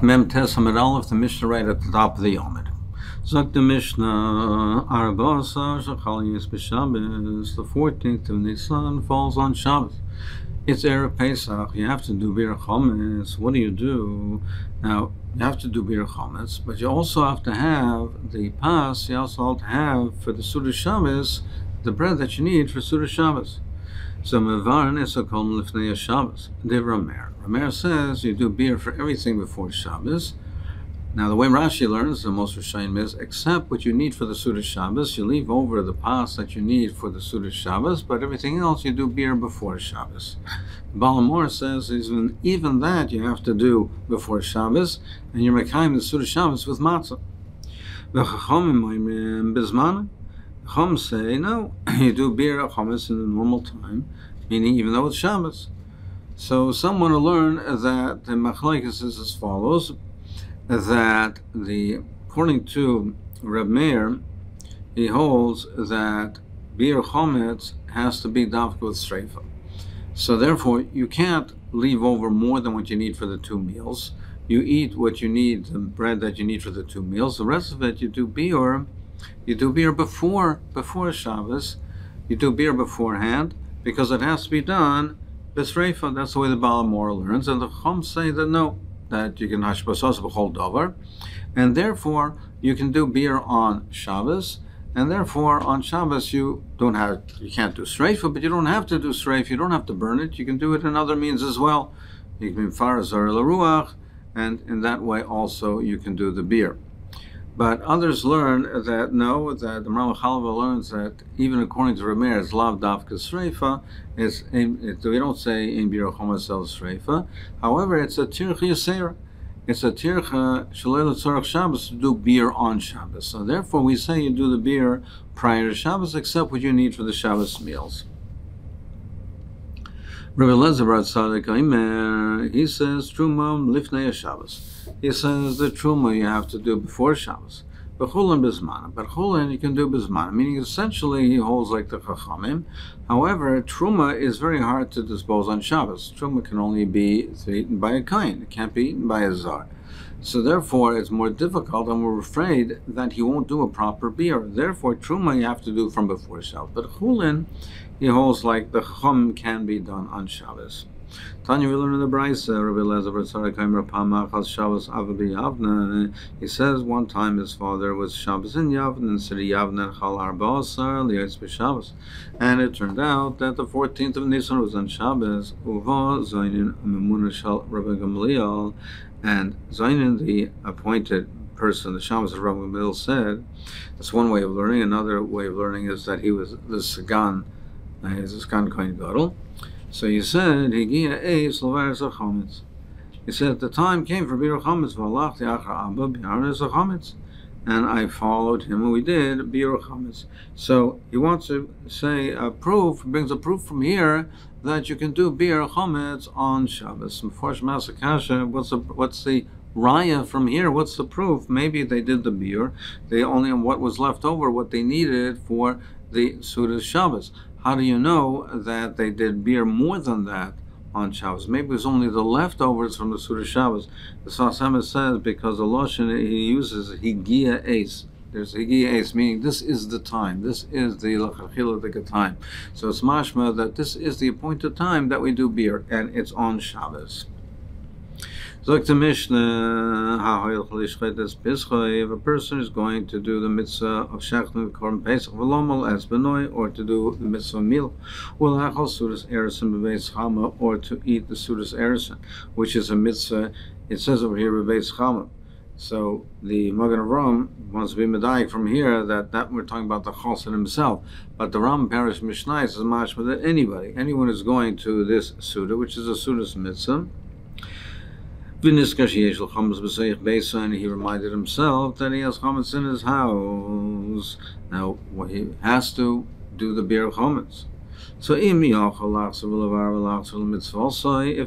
Mem Tes Amud Aleph, the Mishnah right at the top of the Yomid. Zok the Mishnah, Arabasa Shachal Yis B'Shabbos, the 14th of Nisan falls on Shabbos. It's Erev Pesach. You have to do Bir Chometz. What do you do? Now, you have to do Bir Chometz, but you also have to have the pas. You also have to have, for the Suda Shabbos, the bread that you need for Suda Shabbos. So Mevarin Esakol Lifnei Shabbos. The Ramer. Ramer says you do beer for everything before Shabbos. Now the way Rashi learns, the most Rishayim is, except what you need for the Suda Shabbos, you leave over the pas that you need for the Suda Shabbos, but everything else you do beer before Shabbos. Balamor says even that you have to do before Shabbos, and you're making the Suda Shabbos with matzah. The Chachamim Bizmana. Chum say, no, you do beer chometz in the normal time, meaning even though it's Shabbos. So some want to learn that the machlokes is as follows, that according to Reb Meir, he holds that beer chometz has to be dafka with streifa. So therefore, you can't leave over more than what you need for the 2 meals. You eat what you need, the bread that you need for the 2 meals. The rest of it, you do beer. You do beer before Shabbos. You do beer beforehand because it has to be done b'sreifa. That's the way the Balamor learns. And the Chum say that no, that you can hashbasas b'chol davar, and therefore you can do beer on Shabbos. And therefore on Shabbos you can't do streifa, but you don't have to do streifa. You don't have to burn it. You can do it in other means as well. You can be farazar l'ruach, and in that way also you can do the beer. But others learn that no, that the Ramah Chalva learns that even according to Rameir, it's lav davka sreifa. We don't say in bir chometz el sreifa. However, it's a tircha yasera. It's a tircha shalei l'tzorach Shabbos to do beer on Shabbos. So therefore, we say you do the beer prior to Shabbos, except what you need for the Shabbos meals. Rabbi Elazar bar Tzadok Omer, he says truma lifnei Shabbos. He says the truma you have to do before Shabbos. But chulin bismana. But chulin you can do bismana, meaning essentially he holds like the chachamim. However, truma is very hard to dispose on Shabbos. Truma can only be eaten by a kohen. It can't be eaten by a zar. So therefore, it's more difficult, and we're afraid that he won't do a proper beer. Therefore, truma you have to do from before Shabbos. But chulin, he holds like the chum can be done on Shabbos. Tanya, we learn in the Brisa, Rabbi Elazar bar Tzadok Omer Pamach al Shabbos Ava b'Yavna. He says one time his father was Shabbos in Yavna, and said Yavna chal arba asar liyotz b'Shabbos. And it turned out that the 14th of Nisan was on Shabbos. Uva Zainin Memuna shal Rabbi Gamliel, and Zainin, the appointed person, the Shabbos of Rabbi Gamliel, said, that's one way of learning. Another way of learning is that he was the Sagan, he's a Sagan Kohen Gadol. So he said, he said, the time came for Bir Chometz, and I followed him, and we did Bir Chometz. So he wants to say a proof, brings a proof from here that you can do Bir Chometz on Shabbos. What's the raya from here? What's the proof? Maybe they did the beer. They only what was left over, what they needed for the Suda Shabbos. How do you know that they did beer more than that on Shabbos? Maybe it was only the leftovers from the Suda Shabbos. The Sfas Emes says because the Lashon he uses higia eis. There's higia eis, meaning this is the time. This is the lachachiladic time. So it's mashma that this is the appointed time that we do beer, and it's on Shabbos. Like the Mishnah, if a person is going to do the mitzvah of Shechting Korban Pesach v'lomal as benoy, or to do the mitzvah meal, or to eat the sudas erison, which is a mitzvah. It says over here bebeis chama. So the Magen Avraham wants to be medayik from here that we're talking about the chosin himself, but the Ram Parish Mishnah says mashma that anyone is going to this suda, which is a sudas mitzvah. And he reminded himself that he has chometz in his house. Now, he has to do the beer chometz. So, if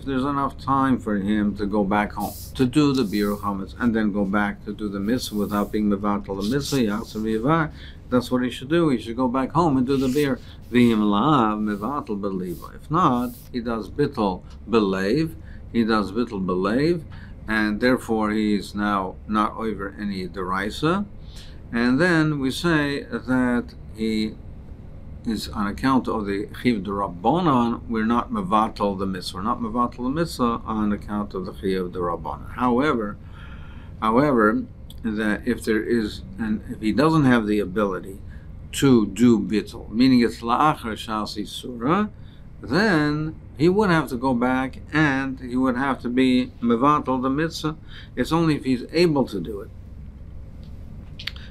there's enough time for him to go back home to do the beer chometz and then go back to do the mitzvah without being mevatel the mitzvah, that's what he should do. He should go back home and do the beer. If not, he does bittul belev. He does bittul belev, and therefore he's now not over any deraisa. And then we say that he is on account of the chiv d'rabbanan, we're not mevatel the mitzvah. We're not mevatel the mitzvah on account of the chiv d'rabbanan. However, that if there is, and if he doesn't have the ability to do bittul, meaning it's la'achar shasi surah, then he would have to go back and he would have to be mevatel the mitzvah. It's only if he's able to do it.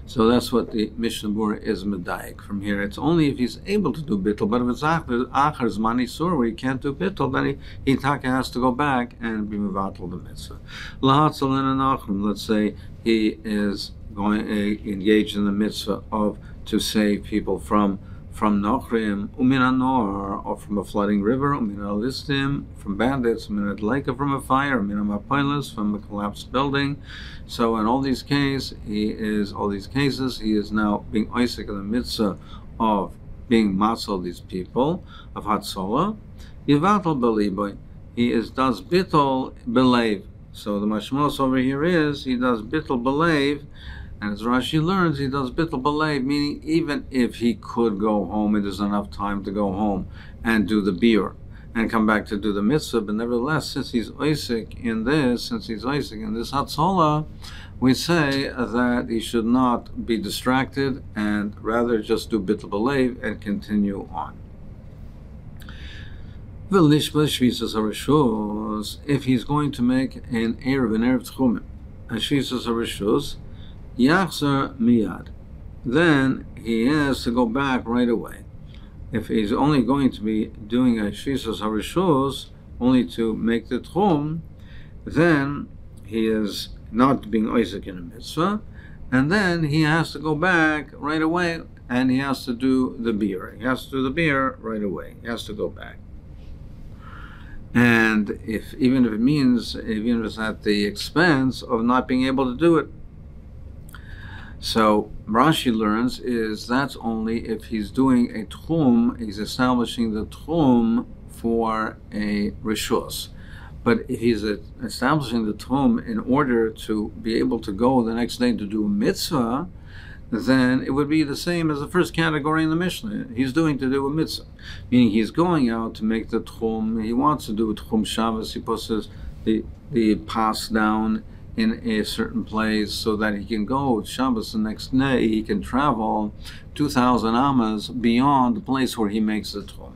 So that's what the Mishnah Berurah is medayik from here. It's only if he's able to do bittul, but if it's achar zmani surah where he can't do bittul, then he has to go back and be mevatel the mitzvah. Lahatzal and anachrim, let's say he is going engaged in the mitzvah of to save people from Nochrim, Uminanor, or from a flooding river, Uminalistim, from bandits, Uminadleika, from a fire, Uminamapilas, from a collapsed building. So in all these cases, he is now being Isaac in the mitzvah of being matzal these people, of Hatzola. Yivatal Beliboy, he does bittul believe. So the mashmos over here is, he does bittul believe. And as Rashi learns, he does bittul b'leiv, meaning even if he could go home, it is enough time to go home and do the biur and come back to do the mitzvah. But nevertheless, since he's Isaac in this Hatzola, we say that he should not be distracted and rather just do bittul b'leiv and continue on. If he's going to make an erev tchumim, a shvisas harishus, Yachzar miyad, then he has to go back right away. If he's only going to be doing a shvisas harishus, only to make the tchum, then he is not being Isaac in a mitzvah, and then he has to go back right away, and he has to do the biur. He has to do the biur right away. He has to go back. And even if it's at the expense of not being able to do it. So Rashi learns is that's only if he's doing a tchum, he's establishing the tchum for a rishus. But if he's establishing the tchum in order to be able to go the next day to do a mitzvah, then it would be the same as the first category in the Mishnah. He's doing to do a mitzvah, meaning he's going out to make the tchum. He wants to do a tchum Shabbos. He puts the pas down in a certain place so that he can go Shabbos the next day. He can travel 2,000 amas beyond the place where he makes the tchum.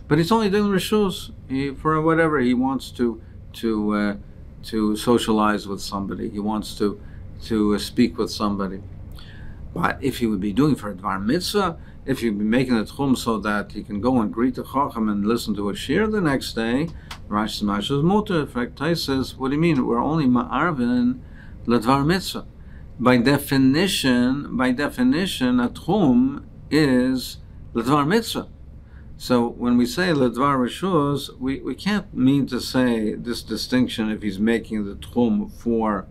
But he's only doing rishus for whatever he wants to socialize with somebody. He wants to speak with somebody. But if he would be doing for a dvar mitzvah, if he'd be making the tchum so that he can go and greet the chacham and listen to a shir the next day, Rashi Smash is muter. In fact, Tais says, what do you mean? We're only ma'arvin ledvar mitzvah. By definition, a tchum is ledvar mitzvah. So when we say ledvar rishus, we can't mean to say this distinction if he's making the tchum for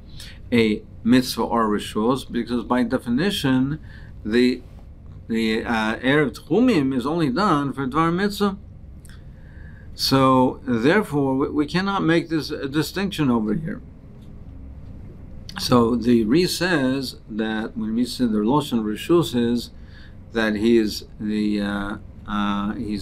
a mitzvah or rishus, because by definition, the erev tchumim is only done for dvar mitzvah. So therefore, we cannot make this distinction over here. So the Ri says that when we say the Loshen Rishus is that he's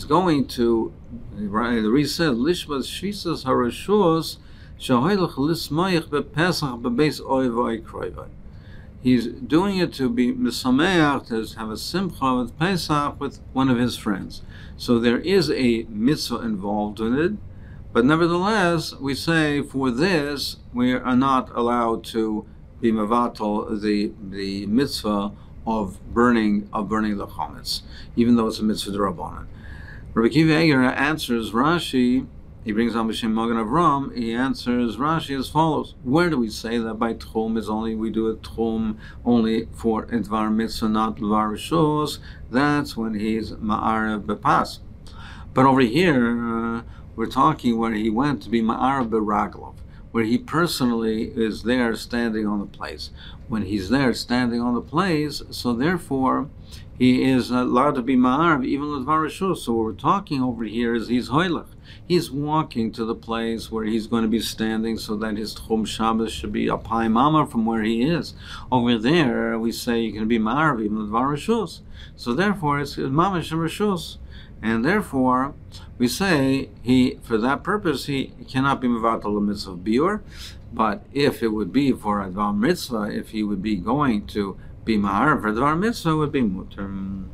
going to, the Ri said Lishmas Shvisas Harishus Shahoylach Lismayach BePesach BeBeis Oivai Kroivai. He's doing it to be misameach, to have a simcha with Pesach with one of his friends. So there is a mitzvah involved in it, but nevertheless, we say for this we are not allowed to be mevatel the mitzvah of burning the chametz, even though it's a mitzvah d'Rabbanan. Rabbi Kiva Eger answers Rashi. He brings on B'Shem Magen Avram. He answers Rashi as follows: where do we say that by tchum is only we do a tchum only for a dvar mitzvah, not dvar rishus? That's when he's ma'arav bepas. But over here, we're talking where he went to be ma'arav beraglov, where he personally is there standing on the place. When he's there standing on the place, so therefore he is allowed to be ma'arv even with varashus. So what we're talking over here is he's hoylech. He's walking to the place where he's going to be standing so that his Tchum Shabbos should be up high mama from where he is. Over there, we say you can be ma'arv even with varashus. So therefore, it's mamash and rashus. And therefore, we say for that purpose, he cannot be mevatel the mitzvah of biur. But if it would be for a dvar mitzvah, if he would be going to be ma'arv for dvar mitzvah, it would be muter.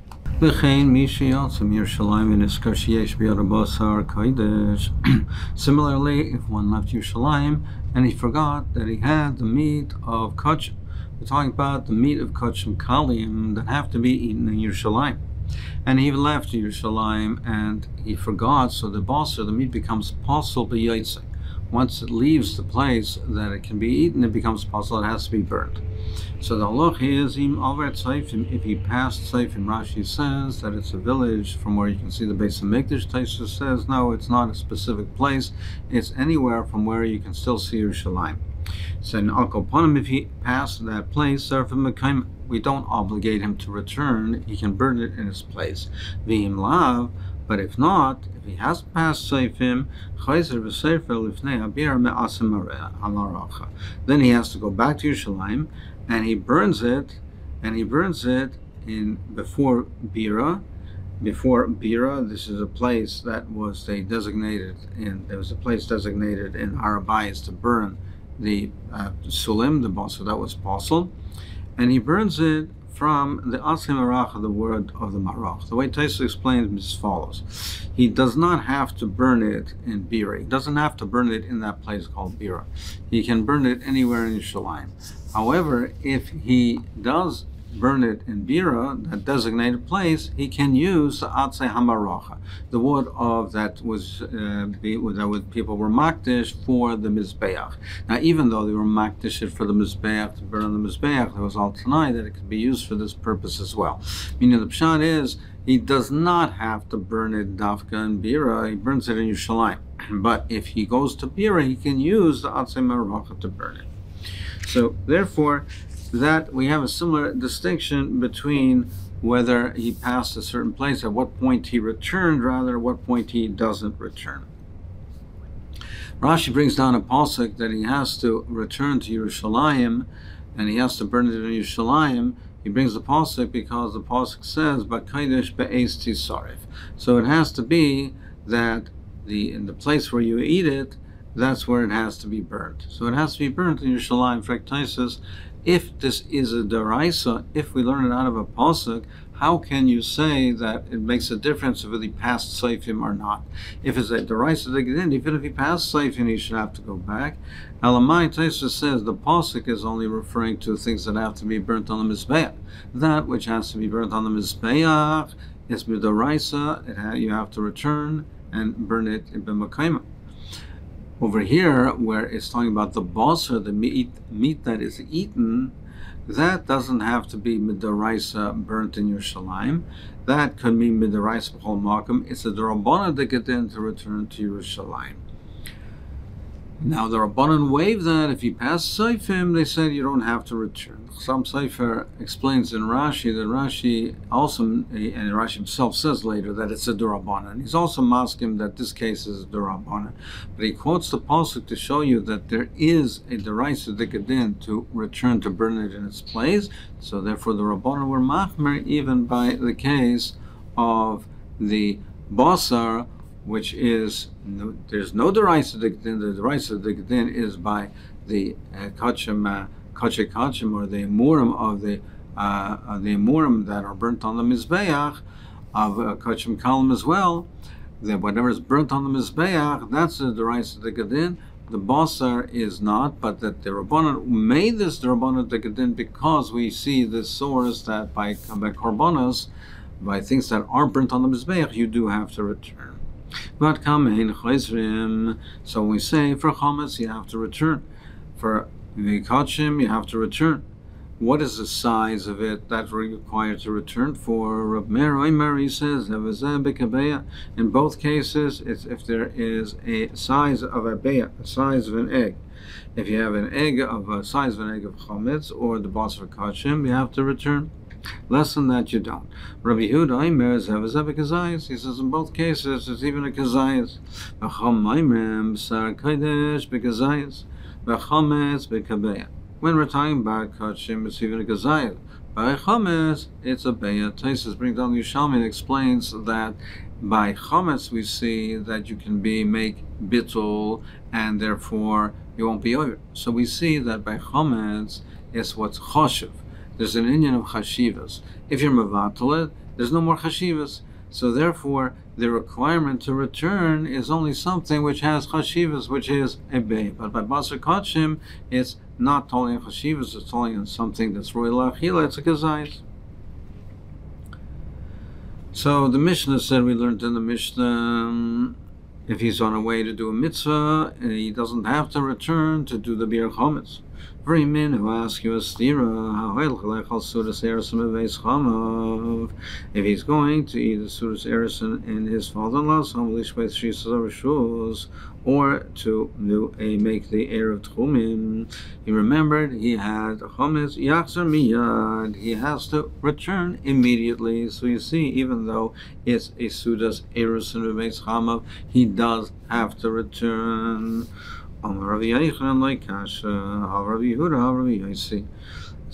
Similarly, if one left Yerushalayim and he forgot that he had the meat of kachim, we're talking about the meat of kachim kalim that have to be eaten in Yerushalayim. And he left Yerushalayim and he forgot, so the basar, the meat becomes possible b'yaitse. Once it leaves the place that it can be eaten, it becomes possible, it has to be burnt. So the halach is, if he passed Seifim, Rashi says that it's a village from where you can see the base of Mikdash. Taisa says, no, it's not a specific place, it's anywhere from where you can still see Yerushalayim. So in Al-Koponim, if he passed that place, we don't obligate him to return, he can burn it in his place. V'im lav, but if not, if he has passed Seifim, then he has to go back to Yerushalayim and he burns it in before Bira. Before Bira, this is a place that was there was a place designated in Arabayas to burn the sulim, the basar that was possible, and he burns it from the asim marach, the word of the marach. The way Taisa explains is as follows: he does not have to burn it in Bira. He doesn't have to burn it in that place called Bira. He can burn it anywhere in Yerushalayim. However, if he does burn it in Bira, that designated place, he can use the atzei hamarocha, the wood of that people were makdish for the mizbeach. Now, even though they were makdish it for the mizbeach, to burn on the mizbeach, there was all tonight that it could be used for this purpose as well. Meaning the pshat is, he does not have to burn it dafka in Bira, he burns it in Yerushalayim. But if he goes to Bira, he can use the atzei hamarocha to burn it. So, therefore, that we have a similar distinction between whether he passed a certain place, at what point he returned, rather, at what point he doesn't return. Rashi brings down a pasuk that he has to return to Yerushalayim, and he has to burn it in Yerushalayim. He brings the pasuk because the pasuk says, "B'kaidesh be'ez tisarif." So it has to be that in the place where you eat it, that's where it has to be burnt. So it has to be burnt in Yerushalayim. Fraktisis, if this is a deraisa, if we learn it out of a pasuk, how can you say that it makes a difference if he passed Seifim or not? If it's a deraisa, even if he passed Seifim, he should have to go back. Elamai Taisa says the pasuk is only referring to things that have to be burnt on the mizbeach. That which has to be burnt on the mizbeach is b'deraisa. You have to return and burn it in b'makayma. Over here, where it's talking about the basar, the meat that is eaten, that doesn't have to be midaraisa burnt in Yerushalayim. That could be midaraisa b'chol makom. It's a d'Rabbanan to get in to return to Yerushalayim. Now the Rabbanan waived that. If you pass Seifim, they said you don't have to return. Some Seifer explains in Rashi that Rashi also, and Rashi himself says later that it's a D'Rabbanan. He's also masking that this case is a D'Rabbanan. But he quotes the pasuk to show you that there is a D'Raisa Dikadin to return to burn it in its place. So therefore the Rabbanan were machmer even by the case of the basar, which is, there's no deraisa dikdin. The deraisa dikdin is by the kachim or the emurim of the emurim that are burnt on the mizbeach of kachim kalim as well. That whatever is burnt on the mizbeach, that's the deraisa dikdin. The basar is not, but that the Rabbanan made this Rabbanan dikdin because we see the source that by korbanos, by things that are burnt on the mizbeach, you do have to return. But kamein chayzrim, so we say for chametz you have to return, for vikachim you have to return. What is the size of it that we're required to return for? Reb Meir Omer says in both cases, it's if there is a size of a beya, a size of an egg. If you have an egg of a size of an egg of chametz or the basar kachim, you have to return. Less than that, you don't. Rabbi Yehuda Aimer is Havazeh Kazayas. He says in both cases it's even a Kazayas. V'cham Aimer B'sar Kodesh B'Kazayas. V'chametz B'Kabeya. When we're talking about Kachim, it's even a Kazayas. By Chametz, it's a Beya. Taisus brings down the Yushalmi and explains that by Chametz we see that you can make bittul, and therefore you won't be over. So we see that by Chametz is what's choshev. There's an inyan of chashivas. If you're mevatel it, there's no more chashivas. So therefore, the requirement to return is only something which has chashivas, which is a bay. But by basar kachim, it's not totally on chashivas, it's totally on something that's royal achila, it's a kazayis. So the Mishnah said, we learned in the Mishnah, if he's on a way to do a mitzvah, he doesn't have to return to do the bir chometz. Very men who ask you a stira, if he's going to eat a sudas erison in his father-in-law's shoes, or to make the air of tchumim, he remembered he had chometz yachzer miyad. He has to return immediately. So you see, even though it's a sudas erison v'beis chamav, he does have to return. It's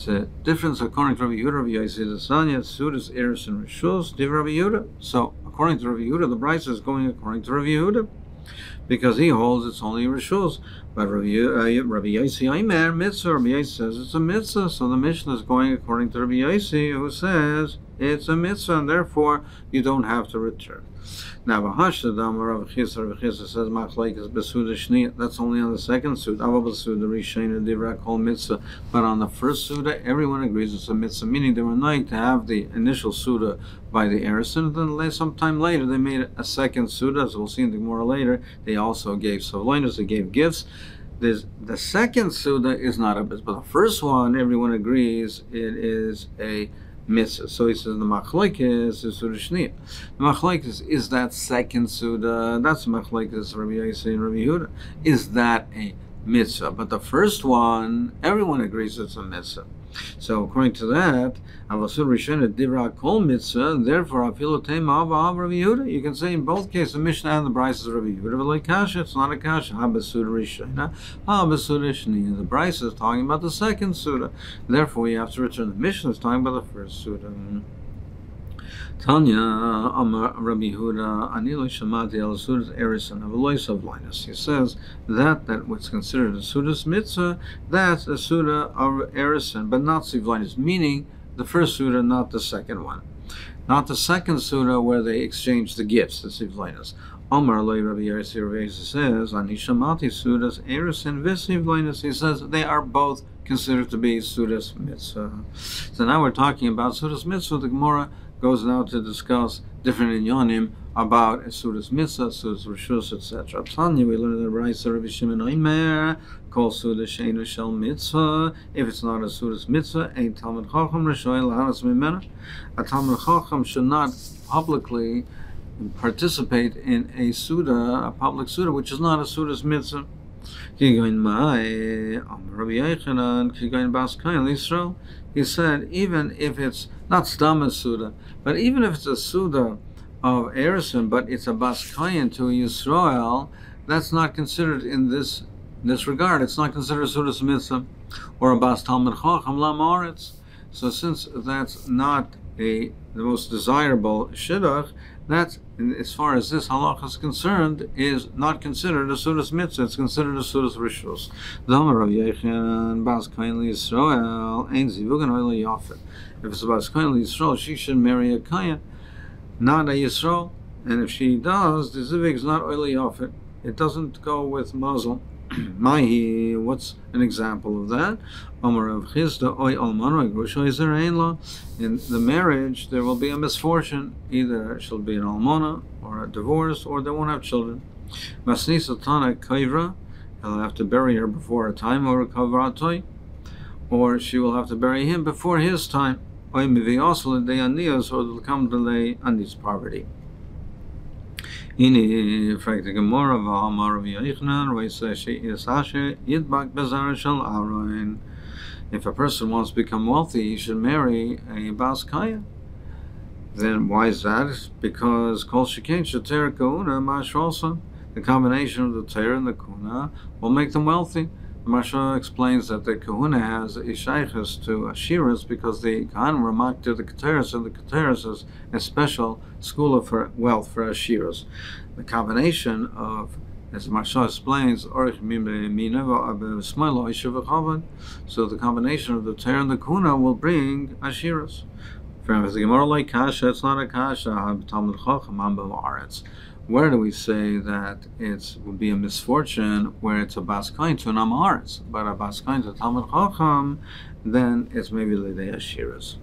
a difference according to Rabbi Yehuda. Rabbi Yossi the Sanya Sudas Eris and Rishus Div Rabbi Yehuda. So according to Rabbi Yehuda, the Bryce is going according to Rabbi Yehuda because he holds it's only Rishus. But Rabbi Yossi Aimer mitzvah. Rabbi Yossi says it's a mitzvah. So the Mishnah is going according to Rabbi Yossi, who says it's a mitzvah, and therefore you don't have to return. Now, Hofstedter Rav Chisda says machlekes besuda shnia. That's only on the second suda. Ava besuda rishena divra kol mitzvah. But on the first suda, everyone agrees it's a mitzvah. Meaning they were not to have the initial suda by the erison, and then sometime later they made a second suda. As we'll see in the Gemara later, they also gave sovloinus. They gave gifts. The second suda is not a mitzvah, but the first one, everyone agrees it is a mitzvah. So he says the machlekes is suda shnia. The machlekes is that second suda. That's machlekes Rabbi Yossi and Rabbi Yehuda. Is that a mitzvah? But the first one, everyone agrees it's a mitzvah. So according to that, avasur rishena divra kol mitzvah. Therefore, afilu tema av Rabbi Yehuda. You can say in both cases, the Mishnah and the Bryce is Rabbi Yehuda. But like kasha, it's not a kasha. Habasur rishena, habasur shnia. The Bryce is talking about the second suda. Therefore, you have to return. The Mishnah is talking about the first suda. Tanya Amar Rabbi Yehuda Anilo Shamati Al Sudas Erison of Lois of Linus. He says that what's considered a Sudas mitzvah, that's a Suda of Erison, but not Sivlinus, meaning the first Suda, not the second one. Not the second Suda where they exchange the gifts, the Sivlinus. Amar Loi Rabbi Yossi says, Anishamati Sudas Erison Visivlinus. He says they are both considered to be Sudas mitzvah. So now we're talking about Sudas mitzvah. The Gemara goes now to discuss different inyanim about Sudas mitzvah, Sudas rishus, etc. Tanya, we learn the Raisa Rabbi Shimon Aimer, call Sudas sheinu shel mitzvah. If it's not a Sudas mitzvah, a Talmud Chacham Rishoy lahanas mimena. A Talmud Chacham should not publicly participate in a Suda, a public Suda, which is not a Sudas mitzvah. He said, even if it's not Stam Suda, but even if it's a Suda of Erison, but it's a Baskayan to Yisrael, that's not considered in this regard. It's not considered a Sudas Mitzvah or a Bas Talmud Chacham Lamaretz. So since that's not the most desirable Shidduch, that, as far as this halacha is concerned, is not considered a Sudas Mitzvah. It's considered a Sudas Rishus. If it's about Kain Yisrael, she should marry a Kain, not a Yisrael. And if she does, the Zivig is not oily Yafet. It doesn't go with Mazel. Mahi, what's an example of that? In the marriage, there will be a misfortune. Either she'll be an almana, or a divorce, or they won't have children. Masnisa Tana Kaivra, he'll have to bury her before her time, or a Kavratoi, or she will have to bury him before his time. Or they'll come delay on this poverty. In fact, the Gemara of Amar of Yechnan, where it says she is Asher Yidbak Bezar Shel Aaron. If a person wants to become wealthy, he should marry a Bas Kaya. Then why is that? Because Kol Shekain Sheter Kahuna Mashralsa, the combination of the Torah and the Kahuna will make them wealthy. The Marsha explains that the Kahuna has a shaykhus to Ashiras because the Kahanim were marked to the Keteris, and the Keteris is a special school of wealth for Ashiras. The combination of, as the Marsha explains, so the combination of the Torah and the Kahuna will bring Ashiras. If the Gemara like Kasha, it's not a Kasha. Where do we say that it would be a misfortune where it's a Bas Kain to an Amaretz, but a Bas Kain to Talmud Chacham, then it's maybe Lidei Ashiras.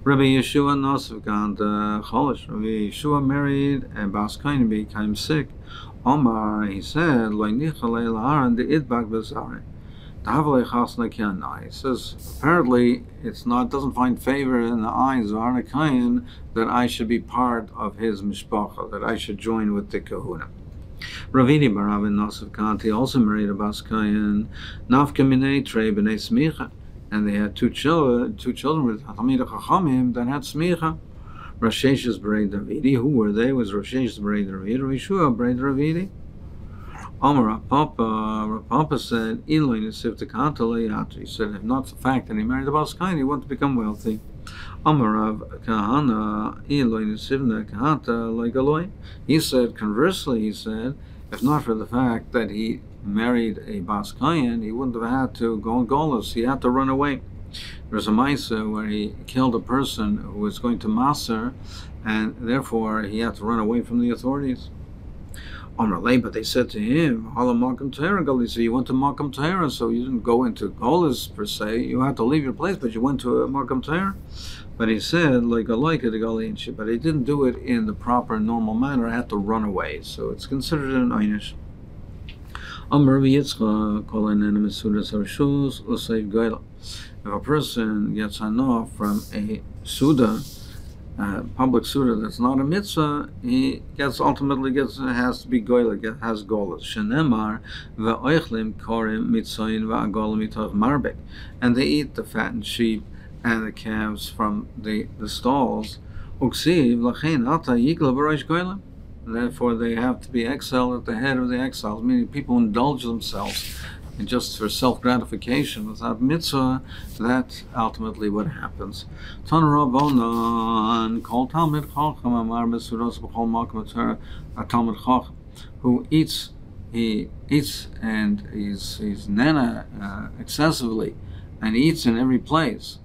Rabbi Yeshua Nosif Gant Cholish. Rabbi Yeshua married a Bas Kain, became sick. Omar, he said, Lo Nichalei Laharan de Idbak Bezari. He says, apparently doesn't find favor in the eyes of Arnakayan that I should be part of his mishpacha, that I should join with the kahuna. Ravini Baravin Nosif Kanti also married a Bas Kayan, Nafka Minei Trei B'nei Smicha, and they had two children with Talmid Chachamim that had Smicha. Rashesh's Berei Davidi, who were they? Was Rashesh's Berei Davidi, Rishua Berei Davidi. Amar Papa said, he said, if not the fact that he married a Bas Kain, he wanted to become wealthy. Amar Kahana, he said, conversely, he said, if not for the fact that he married a Bas Kain, he wouldn't have had to go on Golas, he had to run away. There's a Maisa where he killed a person who was going to Maser, and therefore he had to run away from the authorities. But they said to him, so you went to Makam Tehra, so you didn't go into Golas per se, you had to leave your place, but you went to Makam Tehra. But he said, but he didn't do it in the proper, normal manner, I had to run away, so it's considered an Einish. If a person gets enough from a Suda, public suda that's not a mitzvah, he has to be goyla, has golas. Shenemar ve'oichlim korim mitzayin ve'agola mitoch marbek, and they eat the fattened sheep and the calves from the stalls. Uksiv lachein ata yikla b'rosh goyla. Therefore, they have to be exiled at the head of the exiles, meaning people indulge themselves and just for self-gratification without mitzvah. That's ultimately what happens. Tan Rabbanan called Talmid Chacham Amar Mesuros B'chol Makom Torah, a Talmid Chacham who eats and he's nana excessively and eats in every place.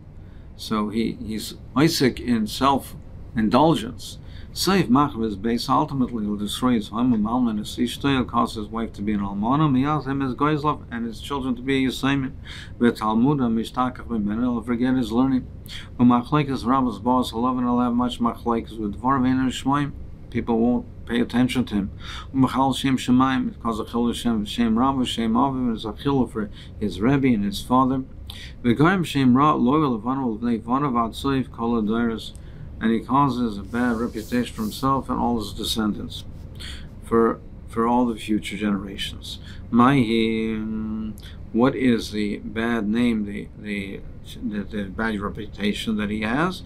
So he's Isaac in self-indulgence. Saif Machav is base, ultimately will destroy his home, and Malman is Ishtail, cause his wife to be an Almana, Miyaz him as Goizlov, and his children to be a Yisayim. With Talmuda, Mishtakach Ben, he'll forget his learning. But Machlaikis Rabba's boss, 11 will have much Machlaikis with Varvain and Shmoim. People won't pay attention to him. Machal Shem Shemaim, because of Chil Shem Rabba, Shem Avim, is a Chil for his Rebbe and his father. V'gaim Shem Ra, loyal Levanov, Levanov Atsoif, Kol Adairis. And he causes a bad reputation for himself and all his descendants, for all the future generations. What is the bad name, the bad reputation that he has?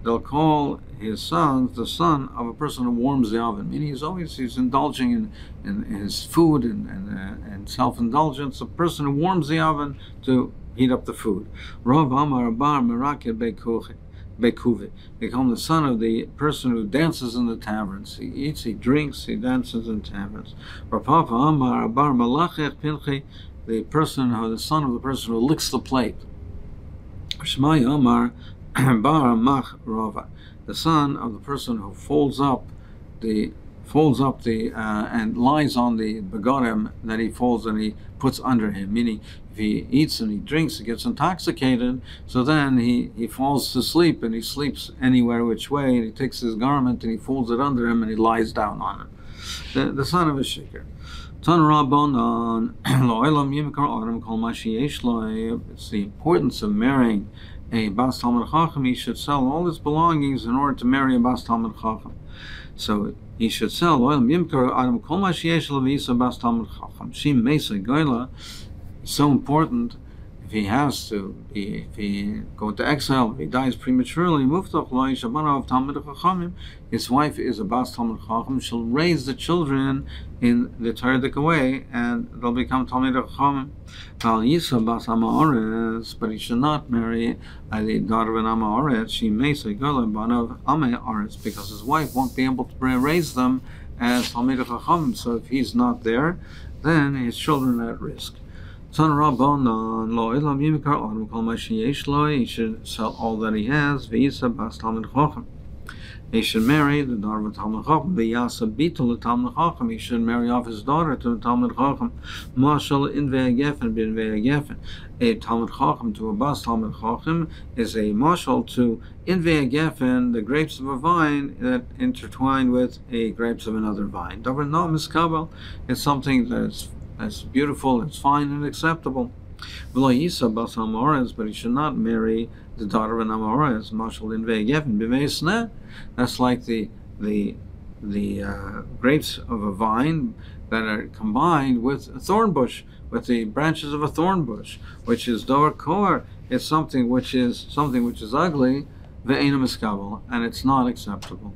They'll call his sons the son of a person who warms the oven. Meaning he's indulging in his food and self-indulgence. A person who warms the oven to heat up the food. Rav Amar Bar Merakeh Bekuve. Become the son of the person who dances in the taverns. He eats, he drinks, he dances in taverns. Rav Papa Amar Bar Malachech Pinchi, the son of the person who licks the plate. Shmai Amar Bar Mach Rava, the son of the person who folds up and lies on the begorim that he folds and he puts under him. Meaning, if he eats and he drinks, he gets intoxicated, so then he falls to sleep, and he sleeps anywhere which way, and he takes his garment and he folds it under him and he lies down on it. The son of a shikar. It's the importance of marrying a Bas Talmid Chacham. He should sell all his belongings in order to marry a Bas Talmid Chacham. So he should sell oil yimkar adam kol ma sheyesh le'isa Bas Talmid Chacham. Shim meisa goyla. It's so important. If he has to, if he go into exile, if he dies prematurely, his wife is a Bas Talmid Chacham. She'll raise the children in the Torah way, and they'll become Talmid Chachamim. But he should not marry a daughter of an Ama Oretz. She may say Banav Ame Oretz, because his wife won't be able to raise them as Talmid Chachamim. So if he's not there, then his children are at risk. He should sell all that he has. He should marry the daughter of a Talmid Chacham. He should marry off his daughter to a Talmid Chacham. A Talmid Chacham to a Bas Talmid Chacham is a mashal to Invei Geffen, the grapes of a vine that intertwine with a grapes of another vine. It's something that's beautiful, it's fine and acceptable. But he should not marry the daughter of an Amorez. That's like the grapes of a vine that are combined with a thorn bush, with the branches of a thorn bush, which is dor kor. It's something which is ugly, and it's not acceptable.